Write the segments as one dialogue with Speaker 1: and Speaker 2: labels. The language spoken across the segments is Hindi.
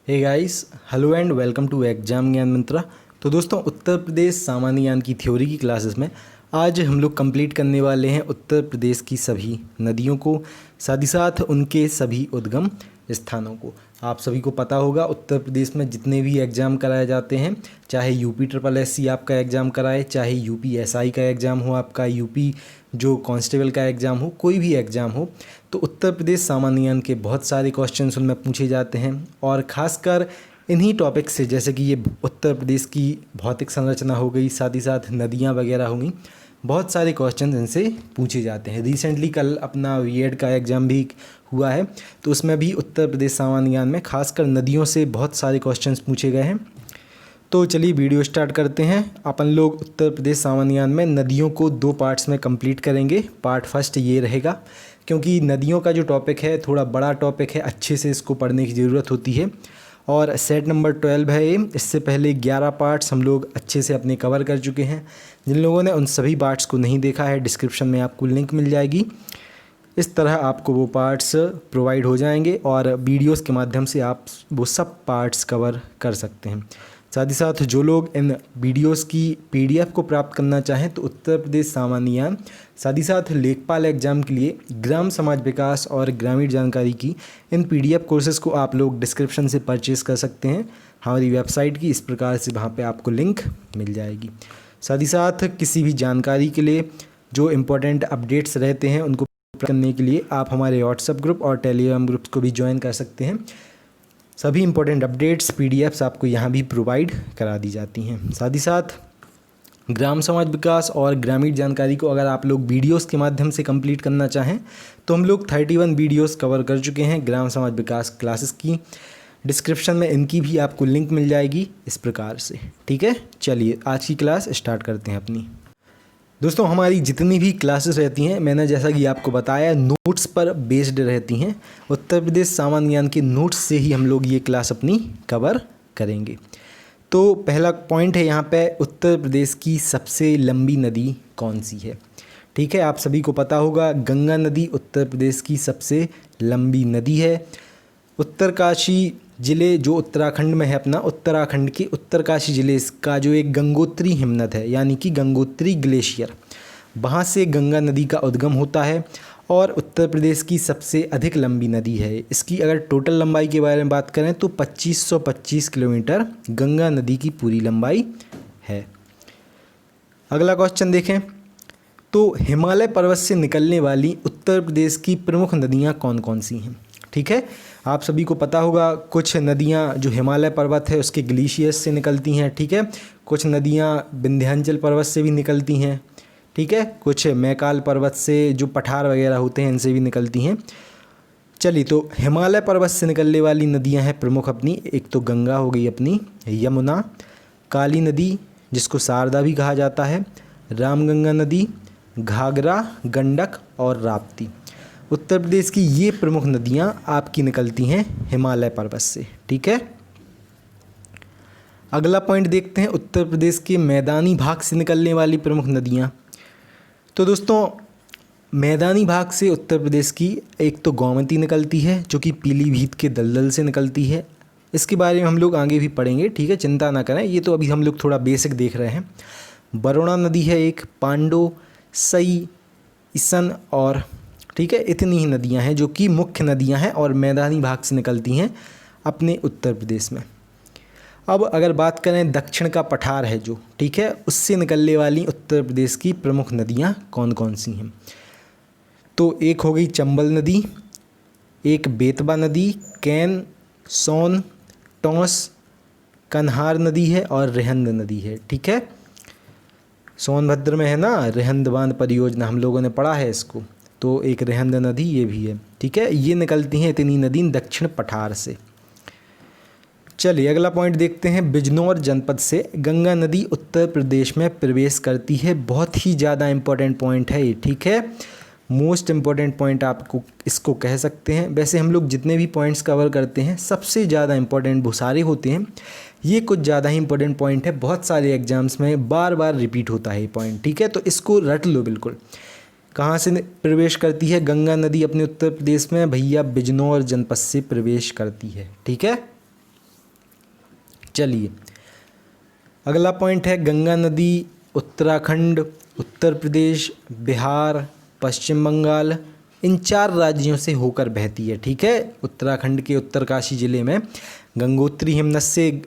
Speaker 1: Hey guys, hello and welcome to exam Gyan Mantra. तो दोस्तों, उत्तर प्रदेश सामान्य ज्ञान की थ्योरी की क्लासेस में आज हम लोग कंप्लीट करने वाले हैं उत्तर प्रदेश की सभी नदियों को, साथ ही साथ उनके सभी उद्गम स्थानों को। आप सभी को पता होगा उत्तर प्रदेश में जितने भी एग्ज़ाम कराए जाते हैं, चाहे यूपी ट्रिपल एससी आपका एग्ज़ाम कराए, चाहे यूपी एसआई का एग्ज़ाम हो, आपका यूपी जो कांस्टेबल का एग्ज़ाम हो, कोई भी एग्ज़ाम हो, तो उत्तर प्रदेश सामान्य ज्ञान के बहुत सारे क्वेश्चंस उनमें पूछे जाते हैं। और ख़ासकर इन्हीं टॉपिक से, जैसे कि ये उत्तर प्रदेश की भौतिक संरचना हो गई, साथ ही साथ नदियाँ वगैरह होंगी, बहुत सारे क्वेश्चन इनसे पूछे जाते हैं। रिसेंटली कल अपना बीएड का एग्ज़ाम भी हुआ है, तो उसमें भी उत्तर प्रदेश सामान्य ज्ञान में खासकर नदियों से बहुत सारे क्वेश्चंस पूछे गए हैं। तो चलिए वीडियो स्टार्ट करते हैं। अपन लोग उत्तर प्रदेश सामान्य ज्ञान में नदियों को 2 पार्ट्स में कंप्लीट करेंगे। पार्ट फर्स्ट ये रहेगा, क्योंकि नदियों का जो टॉपिक है थोड़ा बड़ा टॉपिक है, अच्छे से इसको पढ़ने की ज़रूरत होती है। और सेट नंबर 12 है ये। इससे पहले 11 पार्ट्स हम लोग अच्छे से अपने कवर कर चुके हैं। जिन लोगों ने उन सभी पार्ट्स को नहीं देखा है, डिस्क्रिप्शन में आपको लिंक मिल जाएगी। इस तरह आपको वो पार्ट्स प्रोवाइड हो जाएंगे और वीडियोस के माध्यम से आप वो सब पार्ट्स कवर कर सकते हैं। साथ ही साथ जो लोग इन वीडियोस की पीडीएफ को प्राप्त करना चाहें, तो उत्तर प्रदेश सामान्य ज्ञान, साथ ही साथ लेखपाल एग्जाम के लिए ग्राम समाज विकास और ग्रामीण जानकारी की इन पीडीएफ कोर्सेज़ को आप लोग डिस्क्रिप्शन से परचेज कर सकते हैं हमारी वेबसाइट की। इस प्रकार से वहाँ पे आपको लिंक मिल जाएगी। साथ ही साथ किसी भी जानकारी के लिए जो इम्पोर्टेंट अपडेट्स रहते हैं उनको करने के लिए आप हमारे व्हाट्सएप ग्रुप और टेलीग्राम ग्रुप को भी ज्वाइन कर सकते हैं। सभी इंपॉर्टेंट अपडेट्स पीडीएफ्स आपको यहाँ भी प्रोवाइड करा दी जाती हैं। साथ ही साथ ग्राम समाज विकास और ग्रामीण जानकारी को अगर आप लोग वीडियोस के माध्यम से कंप्लीट करना चाहें, तो हम लोग 31 वीडियोस कवर कर चुके हैं ग्राम समाज विकास क्लासेस की। डिस्क्रिप्शन में इनकी भी आपको लिंक मिल जाएगी इस प्रकार से। ठीक है, चलिए आज की क्लास स्टार्ट करते हैं अपनी। दोस्तों, हमारी जितनी भी क्लासेस रहती हैं, मैंने जैसा कि आपको बताया, नोट्स पर बेस्ड रहती हैं। उत्तर प्रदेश सामान्य ज्ञान के नोट्स से ही हम लोग ये क्लास अपनी कवर करेंगे। तो पहला पॉइंट है यहाँ पे, उत्तर प्रदेश की सबसे लंबी नदी कौन सी है। ठीक है, आप सभी को पता होगा गंगा नदी उत्तर प्रदेश की सबसे लंबी नदी है। उत्तरकाशी ज़िले जो उत्तराखंड में है अपना, उत्तराखंड के उत्तरकाशी ज़िले का जो एक गंगोत्री हिमनद है, यानी कि गंगोत्री ग्लेशियर, वहाँ से गंगा नदी का उद्गम होता है और उत्तर प्रदेश की सबसे अधिक लंबी नदी है। इसकी अगर टोटल लंबाई के बारे में बात करें तो 2525 किलोमीटर गंगा नदी की पूरी लंबाई है। अगला क्वेश्चन देखें, तो हिमालय पर्वत से निकलने वाली उत्तर प्रदेश की प्रमुख नदियाँ कौन कौन सी हैं। ठीक है, आप सभी को पता होगा कुछ नदियाँ जो हिमालय पर्वत है उसके ग्लेशियर्स से निकलती हैं। ठीक है, कुछ नदियाँ विंध्याचल पर्वत से भी निकलती हैं। ठीक है, कुछ मैकाल पर्वत से जो पठार वगैरह होते हैं इनसे भी निकलती हैं। चलिए, तो हिमालय पर्वत से निकलने वाली नदियाँ हैं प्रमुख अपनी, एक तो गंगा हो गई अपनी, यमुना, काली नदी जिसको शारदा भी कहा जाता है, रामगंगा नदी, घाघरा, गंडक और राप्ती। उत्तर प्रदेश की ये प्रमुख नदियाँ आपकी निकलती हैं हिमालय पर्वत से। ठीक है, अगला पॉइंट देखते हैं, उत्तर प्रदेश के मैदानी भाग से निकलने वाली प्रमुख नदियाँ। तो दोस्तों, मैदानी भाग से उत्तर प्रदेश की एक तो गोमती निकलती है जो कि पीलीभीत के दलदल से निकलती है। इसके बारे में हम लोग आगे भी पढ़ेंगे, ठीक है, चिंता ना करें, ये तो अभी हम लोग थोड़ा बेसिक देख रहे हैं। वरुणा नदी है एक, पांडो, सई, इसन और, ठीक है, इतनी ही नदियां हैं जो कि मुख्य नदियां हैं और मैदानी भाग से निकलती हैं अपने उत्तर प्रदेश में। अब अगर बात करें दक्षिण का पठार है जो, ठीक है, उससे निकलने वाली उत्तर प्रदेश की प्रमुख नदियां कौन कौन सी हैं। तो एक हो गई चंबल नदी, एक बेतवा नदी, कैन, सोन, टोंस, कन्हार नदी है और रिहंद नदी है। ठीक है, सोनभद्र में है ना रिहंद बांध परियोजना, हम लोगों ने पढ़ा है इसको, तो एक रिहंद नदी ये भी है। ठीक है, ये निकलती हैं इतनी नदी दक्षिण पठार से। चलिए अगला पॉइंट देखते हैं, बिजनौर जनपद से गंगा नदी उत्तर प्रदेश में प्रवेश करती है। बहुत ही ज़्यादा इंपॉर्टेंट पॉइंट है ये। ठीक है, मोस्ट इम्पॉर्टेंट पॉइंट आपको इसको कह सकते हैं। वैसे हम लोग जितने भी पॉइंट्स कवर करते हैं सबसे ज़्यादा इंपॉर्टेंट वो सारे होते हैं, ये कुछ ज़्यादा ही इंपॉर्टेंट पॉइंट है, बहुत सारे एग्जाम्स में बार बार रिपीट होता है ये पॉइंट। ठीक है, तो इसको रट लो बिल्कुल। कहाँ से प्रवेश करती है गंगा नदी अपने उत्तर प्रदेश में, भैया बिजनौर जनपद से प्रवेश करती है। ठीक है, चलिए अगला पॉइंट है गंगा नदी उत्तराखंड, उत्तर प्रदेश, बिहार, पश्चिम बंगाल इन 4 राज्यों से होकर बहती है। ठीक है, उत्तराखंड के उत्तरकाशी ज़िले में गंगोत्री हिमनद से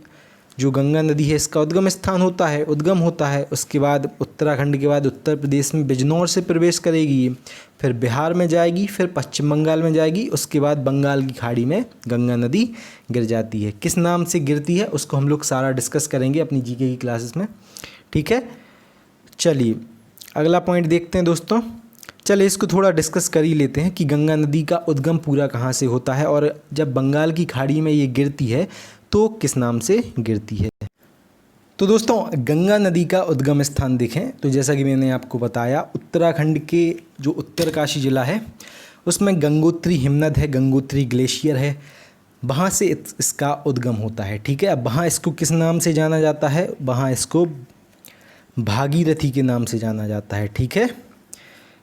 Speaker 1: जो गंगा नदी है इसका उद्गम होता है। उसके बाद उत्तराखंड के बाद उत्तर प्रदेश में बिजनौर से प्रवेश करेगी ये, फिर बिहार में जाएगी, फिर पश्चिम बंगाल में जाएगी, उसके बाद बंगाल की खाड़ी में गंगा नदी गिर जाती है। किस नाम से गिरती है उसको हम लोग सारा डिस्कस करेंगे अपनी जीके की क्लासेस में। ठीक है, चलिए अगला पॉइंट देखते हैं दोस्तों। चलिए इसको थोड़ा डिस्कस कर ही लेते हैं कि गंगा नदी का उद्गम पूरा कहाँ से होता है और जब बंगाल की खाड़ी में ये गिरती है तो किस नाम से गिरती है। तो दोस्तों गंगा नदी का उद्गम स्थान देखें तो जैसा कि मैंने आपको बताया उत्तराखंड के जो उत्तरकाशी ज़िला है उसमें गंगोत्री हिमनद है, गंगोत्री ग्लेशियर है, वहाँ से इसका उद्गम होता है। ठीक है, अब वहाँ इसको किस नाम से जाना जाता है, वहाँ इसको भागीरथी के नाम से जाना जाता है। ठीक है,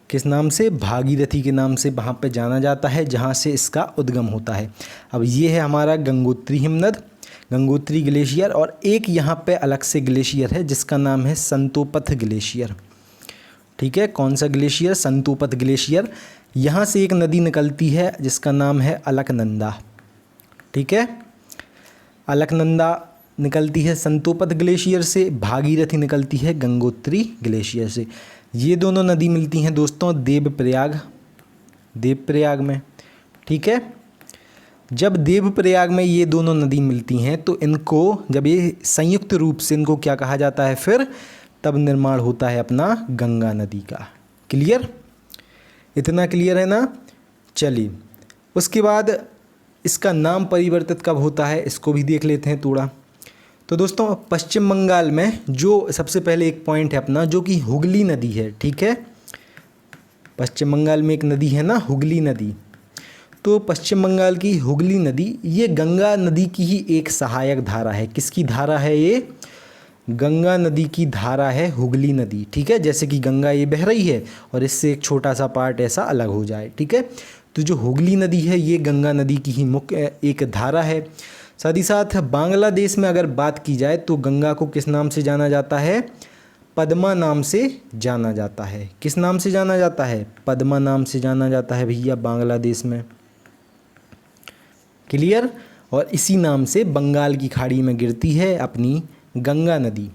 Speaker 1: किस नाम से, भागीरथी के नाम से वहाँ पे जाना जाता है जहाँ से इसका उद्गम होता है। अब ये है हमारा गंगोत्री हिमनद, गंगोत्री ग्लेशियर, और एक यहाँ पे अलग से ग्लेशियर है जिसका नाम है संतोपथ ग्लेशियर। ठीक है, कौन सा ग्लेशियर, संतोपथ ग्लेशियर। यहाँ से एक नदी निकलती है जिसका नाम है अलकनंदा। ठीक है, अलकनंदा निकलती है संतोपथ ग्लेशियर से, भागीरथी निकलती है गंगोत्री ग्लेशियर से। ये दोनों नदी मिलती हैं दोस्तों देवप्रयाग में। ठीक है, जब देवप्रयाग में ये दोनों नदी मिलती हैं तो इनको जब ये संयुक्त रूप से इनको क्या कहा जाता है, फिर तब निर्माण होता है अपना गंगा नदी का। क्लियर, इतना क्लियर है ना। चलिए उसके बाद इसका नाम परिवर्तित कब होता है इसको भी देख लेते हैं थोड़ा। तो दोस्तों पश्चिम बंगाल में जो सबसे पहले एक पॉइंट है अपना जो कि हुगली नदी है। ठीक है, पश्चिम बंगाल में एक नदी है ना हुगली नदी, तो पश्चिम बंगाल की हुगली नदी ये गंगा नदी की ही एक सहायक धारा है। किसकी धारा है ये, गंगा नदी की धारा है हुगली नदी। ठीक है, जैसे कि गंगा ये बह रही है और इससे एक छोटा सा पार्ट ऐसा अलग हो जाए। ठीक है, तो जो हुगली नदी है ये गंगा नदी की ही मुख्य एक धारा है। साथ ही साथ बांग्लादेश में अगर बात की जाए तो गंगा को किस नाम से जाना जाता है, पद्मा नाम से जाना जाता है। किस नाम से जाना जाता है, पद्मा नाम से जाना जाता है भैया बांग्लादेश में। क्लियर, और इसी नाम से बंगाल की खाड़ी में गिरती है अपनी गंगा नदी।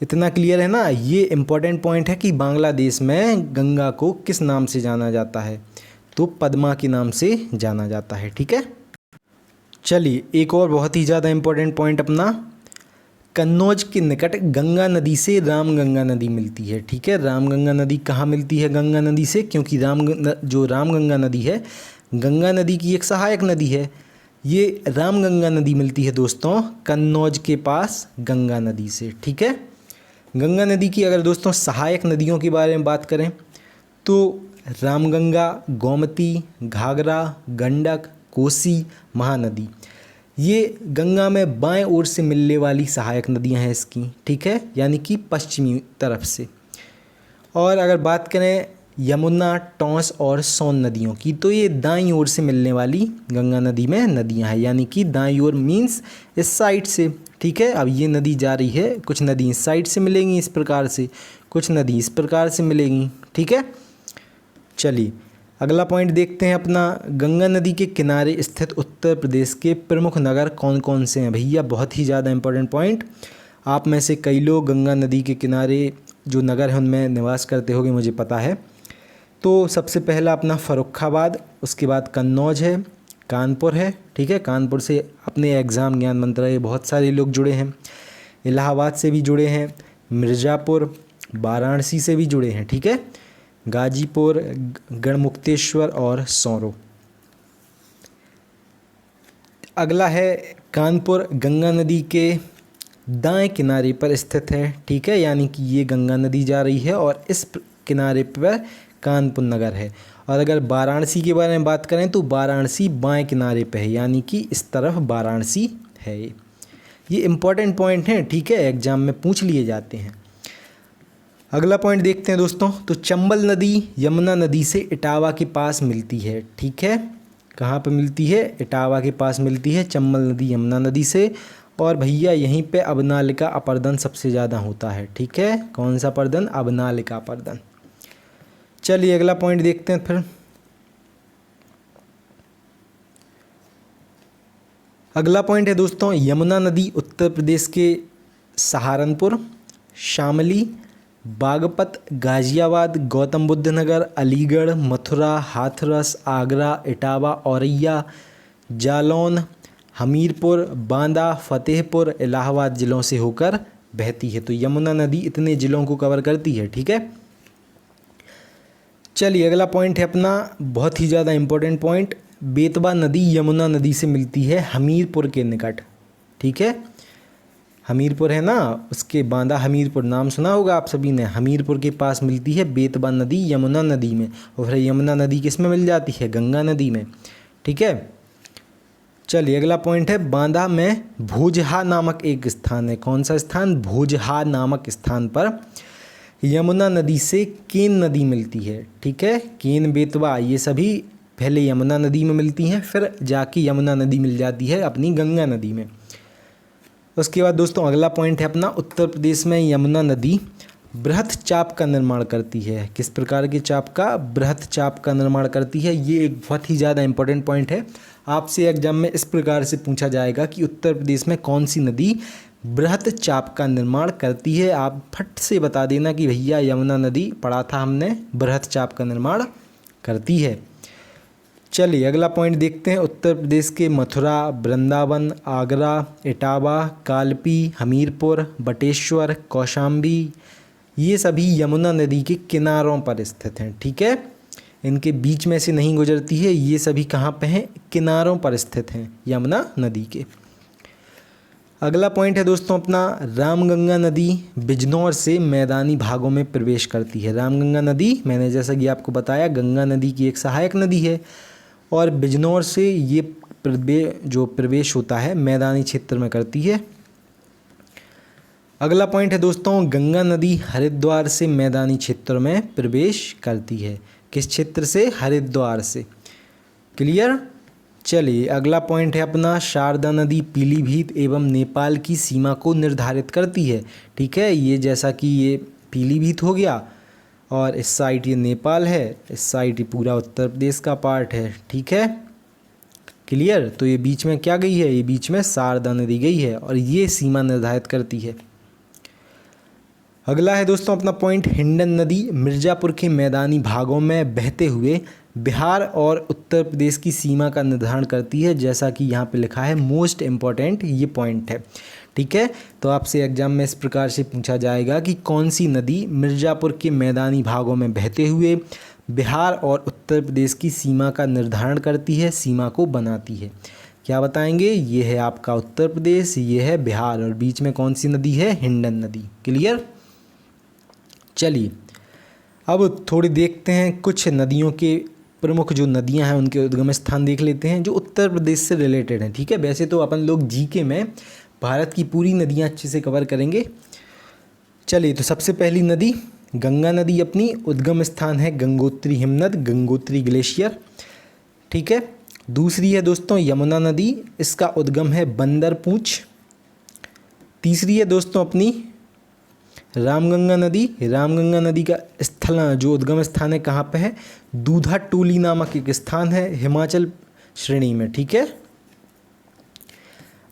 Speaker 1: इतना क्लियर है ना। ये इम्पोर्टेंट पॉइंट है कि बांग्लादेश में गंगा को किस नाम से जाना जाता है, तो पद्मा के नाम से जाना जाता है। ठीक है, चलिए एक और बहुत ही ज़्यादा इम्पोर्टेंट पॉइंट अपना, कन्नौज के निकट गंगा नदी से रामगंगा नदी मिलती है। ठीक है, रामगंगा नदी कहाँ मिलती है गंगा नदी से, क्योंकि रामगंगा नदी है गंगा नदी की एक सहायक नदी है। ये रामगंगा नदी मिलती है दोस्तों कन्नौज के पास गंगा नदी से। ठीक है, गंगा नदी की अगर दोस्तों सहायक नदियों के बारे में बात करें तो रामगंगा, गोमती, घाघरा, गंडक, कोसी, महानदी, ये गंगा में बाएं ओर से मिलने वाली सहायक नदियां हैं इसकी। ठीक है, यानी कि पश्चिमी तरफ से। और अगर बात करें यमुना, टॉन्स और सोन नदियों की तो ये दाईं ओर से मिलने वाली गंगा नदी में नदियां हैं, यानी कि दाईं ओर मीन्स इस साइड से। ठीक है, अब ये नदी जा रही है, कुछ नदी इस साइड से मिलेंगी इस प्रकार से, कुछ नदी इस प्रकार से मिलेंगी। ठीक है, चलिए अगला पॉइंट देखते हैं अपना, गंगा नदी के किनारे स्थित उत्तर प्रदेश के प्रमुख नगर कौन कौन से हैं भैया। बहुत ही ज़्यादा इंपॉर्टेंट पॉइंट। आप में से कई लोग गंगा नदी के किनारे जो नगर हैं उनमें निवास करते होंगे, मुझे पता है। तो सबसे पहला अपना फर्रुखाबाद, उसके बाद कन्नौज है, कानपुर है। ठीक है, कानपुर से अपने एग्ज़ाम ज्ञान मंत्रालय बहुत सारे लोग जुड़े हैं, इलाहाबाद से भी जुड़े हैं, मिर्ज़ापुर, वाराणसी से भी जुड़े हैं। ठीक है, गाजीपुर, गढ़मुक्तेश्वर और सौरो। अगला है कानपुर, गंगा नदी के दाएं किनारे पर स्थित है। ठीक है, यानी कि ये गंगा नदी जा रही है और इस किनारे पर कानपुर नगर है। और अगर वाराणसी के बारे में बात करें तो वाराणसी बाएं किनारे पे है, यानी कि इस तरफ वाराणसी है। ये इम्पोर्टेंट पॉइंट हैं। ठीक है, एग्जाम में पूछ लिए जाते हैं। अगला पॉइंट देखते हैं दोस्तों, तो चंबल नदी यमुना नदी से इटावा के पास मिलती है। ठीक है, कहाँ पे मिलती है, इटावा के पास मिलती है चंबल नदी यमुना नदी से। और भैया यहीं पे अवनालिका अपर्दन सबसे ज़्यादा होता है। ठीक है, कौन सा अपर्दन? अवनालिका अपर्दन। चलिए अगला पॉइंट देखते हैं फिर। अगला पॉइंट है दोस्तों, यमुना नदी उत्तर प्रदेश के सहारनपुर, शामली, बागपत, गाजियाबाद, गौतम बुद्ध नगर, अलीगढ़, मथुरा, हाथरस, आगरा, इटावा, औरैया, जालौन, हमीरपुर, बांदा, फतेहपुर, इलाहाबाद जिलों से होकर बहती है। तो यमुना नदी इतने ज़िलों को कवर करती है। ठीक है, चलिए अगला पॉइंट है अपना बहुत ही ज़्यादा इम्पोर्टेंट पॉइंट, बेतवा नदी यमुना नदी से मिलती है हमीरपुर के निकट। ठीक है, हमीरपुर है ना, उसके बांदा हमीरपुर नाम सुना होगा आप सभी ने, हमीरपुर के पास मिलती है बेतवा नदी यमुना नदी में। और फिर यमुना नदी किस में मिल जाती है? गंगा नदी में। ठीक है, चलिए अगला पॉइंट है, बांदा में भोजहा नामक एक स्थान है। कौन सा स्थान? भोजहा नामक स्थान पर यमुना नदी से केन नदी मिलती है। ठीक है, केन, बेतवा ये सभी पहले यमुना नदी में मिलती हैं, फिर जाके यमुना नदी मिल जाती है अपनी गंगा नदी में। उसके बाद दोस्तों अगला पॉइंट है अपना, उत्तर प्रदेश में यमुना नदी बृहत चाप का निर्माण करती है। किस प्रकार के चाप का? बृहत चाप का निर्माण करती है। ये एक बहुत ही ज़्यादा इंपॉर्टेंट पॉइंट है। आपसे एग्जाम में इस प्रकार से पूछा जाएगा कि उत्तर प्रदेश में कौन सी नदी बृहत चाप का निर्माण करती है। आप फट से बता देना कि भैया यमुना नदी, पढ़ा था हमने, बृहत चाप का निर्माण करती है। चलिए अगला पॉइंट देखते हैं, उत्तर प्रदेश के मथुरा, वृंदावन, आगरा, इटावा, कालपी, हमीरपुर, बटेश्वर, कौशाम्बी ये सभी यमुना नदी के किनारों पर स्थित हैं। ठीक है, इनके बीच में से नहीं गुजरती है, ये सभी कहाँ पे हैं? किनारों पर स्थित हैं यमुना नदी के। अगला पॉइंट है दोस्तों अपना, रामगंगा नदी बिजनौर से मैदानी भागों में प्रवेश करती है। रामगंगा नदी मैंने जैसा कि आपको बताया गंगा नदी की एक सहायक नदी है और बिजनौर से ये जो प्रवेश होता है मैदानी क्षेत्र में करती है। अगला पॉइंट है दोस्तों, गंगा नदी हरिद्वार से मैदानी क्षेत्र में प्रवेश करती है। किस क्षेत्र से? हरिद्वार से। क्लियर? चलिए अगला पॉइंट है अपना, शारदा नदी पीलीभीत एवं नेपाल की सीमा को निर्धारित करती है। ठीक है, ये जैसा कि ये पीलीभीत हो गया और इस साइड ये नेपाल है, इस साइड ये पूरा उत्तर प्रदेश का पार्ट है। ठीक है, क्लियर? तो ये बीच में क्या गई है? ये बीच में शारदा नदी गई है और ये सीमा निर्धारित करती है। अगला है दोस्तों अपना पॉइंट, हिंडन नदी मिर्ज़ापुर के मैदानी भागों में बहते हुए बिहार और उत्तर प्रदेश की सीमा का निर्धारण करती है। जैसा कि यहाँ पे लिखा है, मोस्ट इम्पॉर्टेंट ये पॉइंट है। ठीक है, तो आपसे एग्जाम में इस प्रकार से पूछा जाएगा कि कौन सी नदी मिर्ज़ापुर के मैदानी भागों में बहते हुए बिहार और उत्तर प्रदेश की सीमा का निर्धारण करती है, सीमा को बनाती है। क्या बताएंगे? ये है आपका उत्तर प्रदेश, ये है बिहार और बीच में कौन सी नदी है? हिंडन नदी। क्लियर? चलिए अब थोड़ी देखते हैं कुछ नदियों के प्रमुख जो नदियां हैं उनके उद्गम स्थान देख लेते हैं जो उत्तर प्रदेश से रिलेटेड हैं। ठीक है, वैसे तो अपन लोग जीके में भारत की पूरी नदियां अच्छे से कवर करेंगे। चलिए तो सबसे पहली नदी गंगा नदी, अपनी उद्गम स्थान है गंगोत्री हिमनद, गंगोत्री ग्लेशियर। ठीक है, दूसरी है दोस्तों यमुना नदी, इसका उद्गम है बंदरपूंछ। तीसरी है दोस्तों अपनी रामगंगा नदी, रामगंगा नदी का स्थल जो उद्गम स्थान है कहाँ पे है? दूधा टोली नामक एक स्थान है हिमाचल श्रेणी में। ठीक है,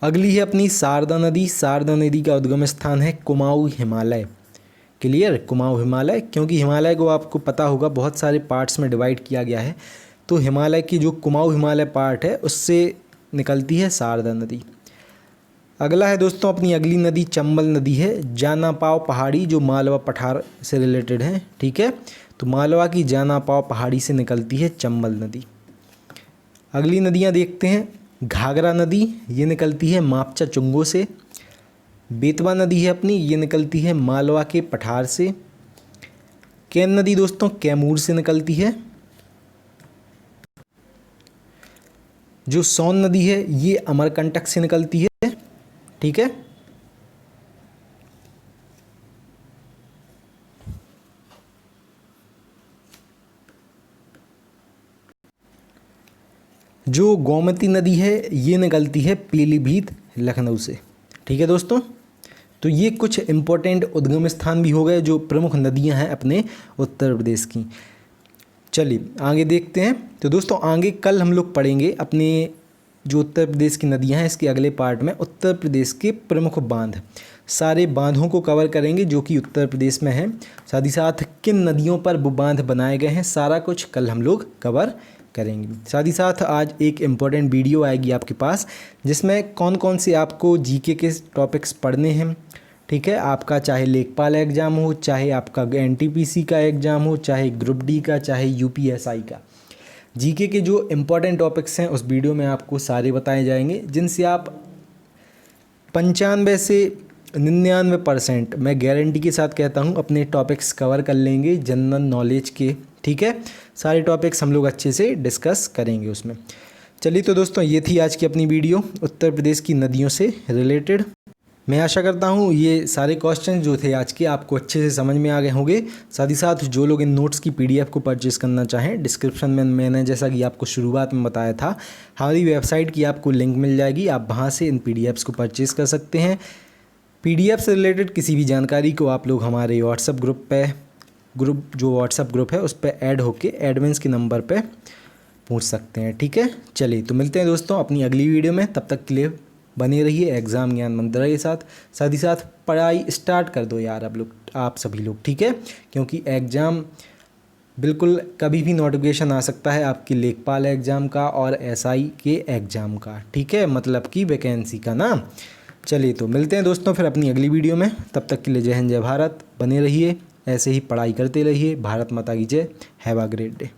Speaker 1: अगली है अपनी शारदा नदी, शारदा नदी का उद्गम स्थान है कुमाऊं हिमालय। क्लियर? कुमाऊं हिमालय, क्योंकि हिमालय को आपको पता होगा बहुत सारे पार्ट्स में डिवाइड किया गया है, तो हिमालय की जो कुमाऊं हिमालय पार्ट है उससे निकलती है शारदा नदी। अगला है दोस्तों अपनी अगली नदी चंबल नदी है, जाना पाव पहाड़ी जो मालवा पठार से रिलेटेड है। ठीक है, तो मालवा की जाना पाव पहाड़ी से निकलती है चंबल नदी। अगली नदियां देखते हैं, घाघरा नदी ये निकलती है मापचा चुंगो से। बेतवा नदी है अपनी, ये निकलती है मालवा के पठार से। केन नदी दोस्तों कैमूर से निकलती है। जो सोन नदी है ये अमरकंटक से निकलती है। ठीक है, जो गोमती नदी है ये निकलती है पीलीभीत लखनऊ से। ठीक है दोस्तों, तो ये कुछ इम्पोर्टेंट उद्गम स्थान भी हो गए जो प्रमुख नदियां हैं अपने उत्तर प्रदेश की। चलिए आगे देखते हैं। तो दोस्तों आगे कल हम लोग पढ़ेंगे अपने जो उत्तर प्रदेश की नदियां हैं, इसके अगले पार्ट में उत्तर प्रदेश के प्रमुख बांध, सारे बांधों को कवर करेंगे जो कि उत्तर प्रदेश में हैं। साथ ही साथ किन नदियों पर वो बांध बनाए गए हैं, सारा कुछ कल हम लोग कवर करेंगे। साथ ही साथ आज एक इम्पॉर्टेंट वीडियो आएगी आपके पास जिसमें कौन कौन से आपको जीके के टॉपिक्स पढ़ने हैं। ठीक है, आपका चाहे लेखपाल एग्ज़ाम हो, चाहे आपका एनटीपीसी का एग्ज़ाम हो, चाहे ग्रुप डी का, चाहे यूपीएसआई का, जीके के जो इम्पोर्टेंट टॉपिक्स हैं उस वीडियो में आपको सारे बताए जाएंगे, जिनसे आप 95 से 99% मैं गारंटी के साथ कहता हूँ अपने टॉपिक्स कवर कर लेंगे जनरल नॉलेज के। ठीक है, सारे टॉपिक्स हम लोग अच्छे से डिस्कस करेंगे उसमें। चलिए तो दोस्तों ये थी आज की अपनी वीडियो उत्तर प्रदेश की नदियों से रिलेटेड। मैं आशा करता हूँ ये सारे क्वेश्चन जो थे आज के आपको अच्छे से समझ में आ गए होंगे। साथ ही साथ जो लोग इन नोट्स की पीडीएफ को परचेज़ करना चाहें, डिस्क्रिप्शन में मैंने जैसा कि आपको शुरुआत में बताया था हमारी वेबसाइट की आपको लिंक मिल जाएगी, आप वहाँ से इन पीडीएफ्स को परचेज़ कर सकते हैं। पीडीएफ से रिलेटेड किसी भी जानकारी को आप लोग हमारे व्हाट्सएप जो व्हाट्सएप ग्रुप है उस पर ऐड होके एडमिन्स के नंबर पर पूछ सकते हैं। ठीक है, चलिए तो मिलते हैं दोस्तों अपनी अगली वीडियो में, तब तक के लिए बने रहिए एग्ज़ाम ज्ञान मंत्रा के साथ। साथ ही साथ पढ़ाई स्टार्ट कर दो यार आप सभी लोग। ठीक है, क्योंकि एग्ज़ाम बिल्कुल कभी भी नोटिफिकेशन आ सकता है आपकी लेखपाल एग्ज़ाम का और एसआई के एग्ज़ाम का। ठीक है, मतलब कि वैकेंसी का ना। चलिए तो मिलते हैं दोस्तों फिर अपनी अगली वीडियो में, तब तक के लिए जय हिंद जय भारत। बने रहिए, ऐसे ही पढ़ाई करते रहिए। भारत माता की जय। Have a great day.